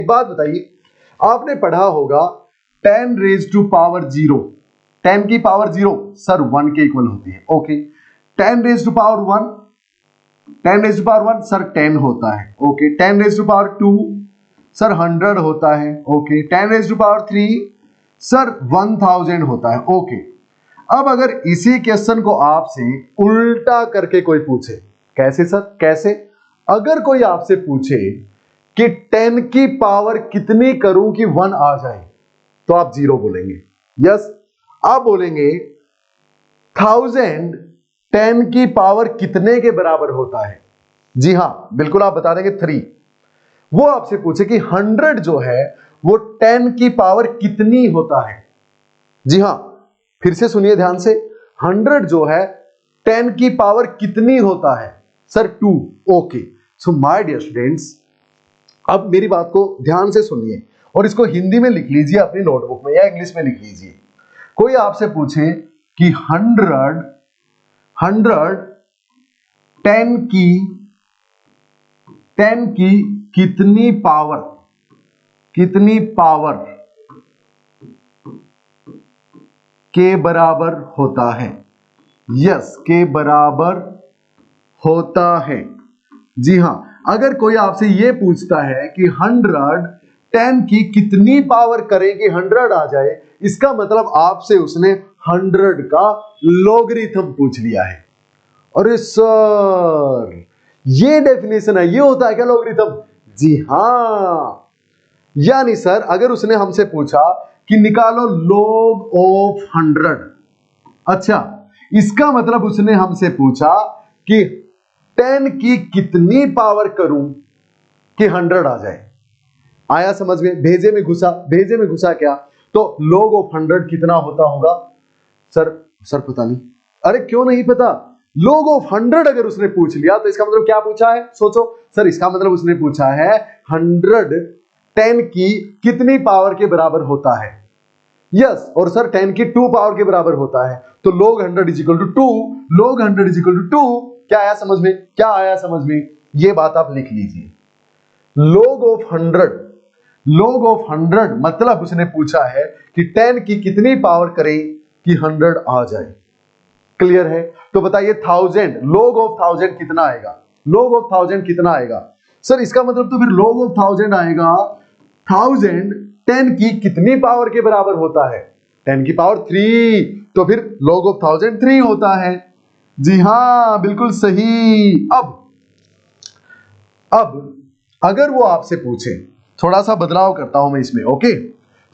एक बात बताइए, आपने पढ़ा होगा 10 रेज टू पावर 0, 10 की पावर 0 सर 1 के इक्वल होती है। Okay, 10 raise to power 1, 10 raise to power 1 sir 10 होता है। Okay, 10 raise to power 2 sir 100 होता है। Okay, 10 raise to power 3 sir 1000 होता है। ओके, अब अगर इसी क्वेश्चन को आपसे उल्टा करके कोई पूछे, कैसे सर, कैसे? अगर कोई आपसे पूछे कि 10 की पावर कितनी करूं कि 1 आ जाए, तो आप 0 बोलेंगे। यस, आप बोलेंगे 1000 10 की पावर कितने के बराबर होता है? जी हां, बिल्कुल आप बता देंगे 3। वो आपसे पूछे कि 100 जो है वो 10 की पावर कितनी होता है? जी हां, फिर से सुनिए ध्यान से, 100 जो है 10 की पावर कितनी होता है? Sir 2। Okay, so my dear students, अब मेरी बात को ध्यान से सुनिए और इसको हिंदी में लिख लीजिए अपनी नोटबुक में या इंग्लिश में लिख लीजिए। कोई आपसे पूछे कि 100 10 की कितनी पावर के बराबर होता है? यस, के बराबर होता है। जी हां, अगर कोई आपसे यह पूछता है कि 100 10 की कितनी पावर करें कि 100 आ जाए, इसका मतलब आपसे उसने 100 का लॉगरिथम पूछ लिया है। अरे सर, ये डेफिनेशन है, ये होता है क्या लॉगरिथम? जी हां, यानी सर अगर उसने हमसे पूछा कि निकालो log ऑफ 100, अच्छा, इसका मतलब उसने हमसे पूछा कि 10 की कितनी पावर करूं कि 100 आ जाए। आया समझ में? भेजे में घुसा क्या? तो log ऑफ 100 कितना होता होगा? सर पता नहीं। अरे क्यों नहीं पता? log ऑफ 100 अगर उसने पूछ लिया तो इसका मतलब क्या पूछा है? सोचो सर, इसका मतलब उसने पूछा है 100 10 की कितनी पावर के बराबर होता है। यस, और सर 10 की 2 पावर के बराबर होता है, तो log 100 is equal to 2, log 100 is equal to 2। क्या आया समझ में? क्या आया समझ में? ये बात आप लिख लीजिए। log ऑफ 100 मतलब उसने पूछा है कि 10 की कितनी पावर करें कि 100 आ जाए। क्लियर है? तो बताइए 1000, log ऑफ 1000 कितना आएगा? log ऑफ 1000 कितना आएगा? सर इसका मतलब तो फिर log ऑफ 1000 आएगा 1000 10 की कितनी पावर के बराबर होता है? 10 की पावर 3, तो फिर log ऑफ 1000 3 होता है। जी हां, बिल्कुल सही। अब अगर वो आपसे पूछे, थोड़ा सा बदलाव करता हूं मैं इसमें। ओके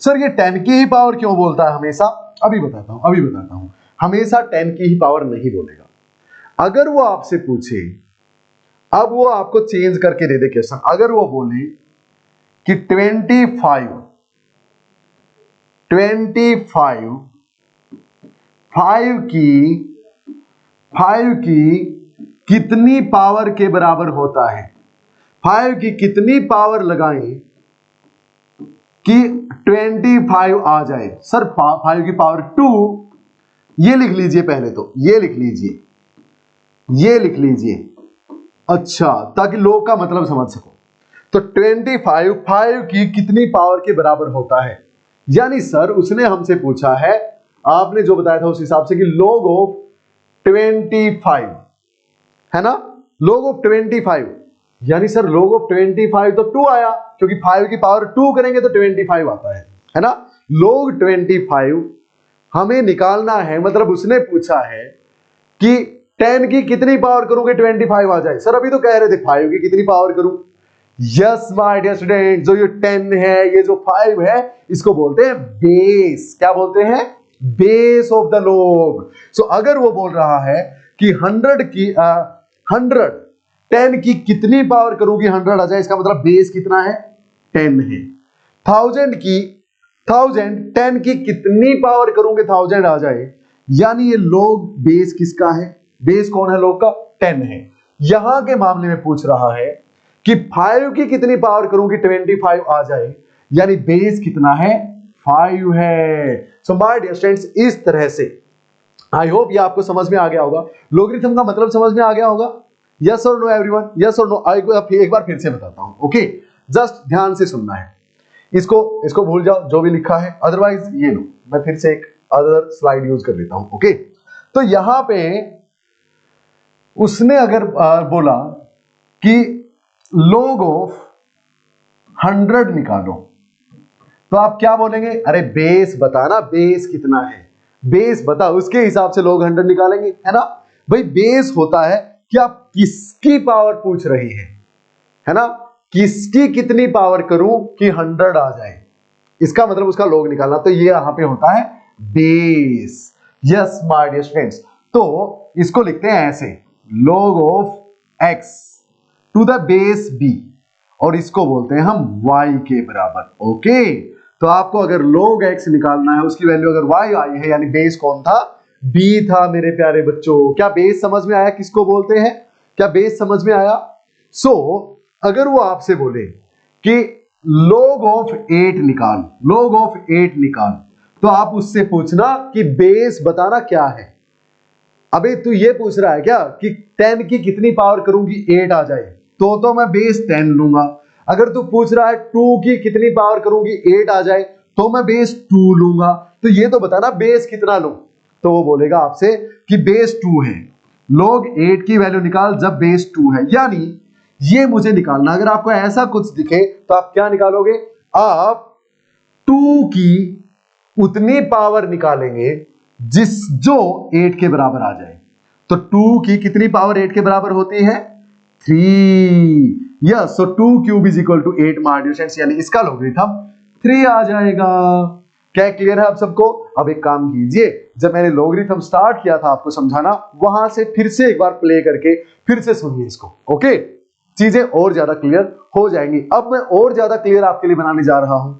सर, ये 10 की ही पावर क्यों बोलता है हमेशा? अभी बताता हूं। हमेशा 10 की ही पावर नहीं बोलेगा। अगर वो आपसे पूछे, अब वो आपको चेंज करके दे दे क्वेश्चन, अगर वो बोले कि 25 5 की कितनी पावर के बराबर होता है? 5 की कितनी पावर लगाएं कि 25 आ जाए? सर 5 की पावर 2, ये लिख लीजिए पहले तो, ये लिख लीजिए, अच्छा, ताकि लोग का मतलब समझ सको। तो 25 5 की कितनी पावर के बराबर होता है? यानी सर उसने हमसे पूछा है, आपने जो बताया था उस हिसाब से, कि log ऑफ 25 है ना, log ऑफ 25, यानी सर log ऑफ 25 तो 2 आया, क्योंकि 5 की पावर 2 करेंगे तो 25 आता है ना। log 25 हमें निकालना है, मतलब उसने पूछा है कि 10 की कितनी पावर करूंगे 25 आ जाए। सर अभी तो कह रहे थे 5 की कितनी पावर करूं। यस माय डियर स्टूडेंट, जो ये 10 है, ये जो 5 है, इसको बोलते हैं बेस। क्या बोलते हैं? Base of the log। सो अगर वो बोल रहा है कि 100 10 की कितनी पावर करूं कि 100 आ जाए, इसका मतलब बेस कितना है? 10 है। 1000 10 की कितनी पावर करूंगे 1000 आ जाए, यानी ये log बेस किसका है? बेस कौन है log का? 10 है। यहां के मामले में पूछ रहा है कि 5 की कितनी पावर करूं कि 25 आ जाए, यानी बेस कितना है? 5 है। सो माय डियर स्टूडेंट्स, इस तरह से आई होप ये आपको समझ में आ गया होगा, लॉगरिथम का मतलब समझ में आ गया होगा। यस और नो एवरीवन? यस और नो? एक बार फिर से बताता हूं। ओके, जस्ट ध्यान से सुनना है। इसको भूल जाओ जो भी लिखा है, अदरवाइज ये लो, मैं फिर से एक अदर स्लाइड यूज कर लेता हूं। ओके, तो यहां पे उसने अगर बोला कि log ऑफ 100 निकालो, तो आप क्या बोलेंगे? अरे बेस बता ना, बेस कितना है, बेस बता, उसके हिसाब से log 100 निकालेंगे, है ना भाई। बेस होता है कि आप किसकी पावर पूछ रहे हैं, है ना, किसकी कितनी पावर करूं कि 100 आ जाए, इसका मतलब उसका log निकालना। तो ये यहां पे होता है base. Yes my dear students, तो इसको लिखते हैं ऐसे, log of x to the base b, और इसको बोलते हैं हम y के बराबर। ओके, तो आपको अगर log x निकालना है, उसकी वैल्यू अगर y आई है, यानी बेस कौन था? b था मेरे प्यारे बच्चों। क्या बेस समझ में आया किसको बोलते हैं? क्या बेस समझ में आया? सो अगर वो आपसे बोले कि log ऑफ 8 निकाल, log ऑफ 8 निकाल, तो आप उससे पूछना कि बेस बताना क्या है। अबे तू ये पूछ रहा है क्या कि 10 की कितनी पावर करूंगी 8 आ जाए, तो मैं बेस 10 लूंगा। अगर तू पूछ रहा है 2 की कितनी पावर करूंगी 8 आ जाए, तो मैं बेस 2 लूंगा। तो ये तो बताना बेस कितना लूं। तो वो बोलेगा आपसे कि बेस 2 है, log 8 की वैल्यू निकाल जब बेस 2 है, यानी ये मुझे निकालना। अगर आपको ऐसा कुछ दिखे तो आप क्या निकालोगे? आप 2 की उतनी पावर निकालेंगे जो 8 के बराबर आ जाए। तो 2 की कितनी पावर 8 के बराबर होती है? 3। Yes, so 2 cube is equal to 8 my dear friends, यानी इसका लोगरिथम 3 आ जाएगा। क्या क्लियर है आप सबको? अब एक काम कीजिए, जब मैंने लोगरिथम स्टार्ट किया था आपको समझाना, वहां से फिर से एक बार प्ले करके फिर से सुनिए इसको। ओके, चीजें और ज्यादा क्लियर हो जाएंगी। अब मैं और ज्यादा क्लियर आपके लिए बनाने जा रहा हूं।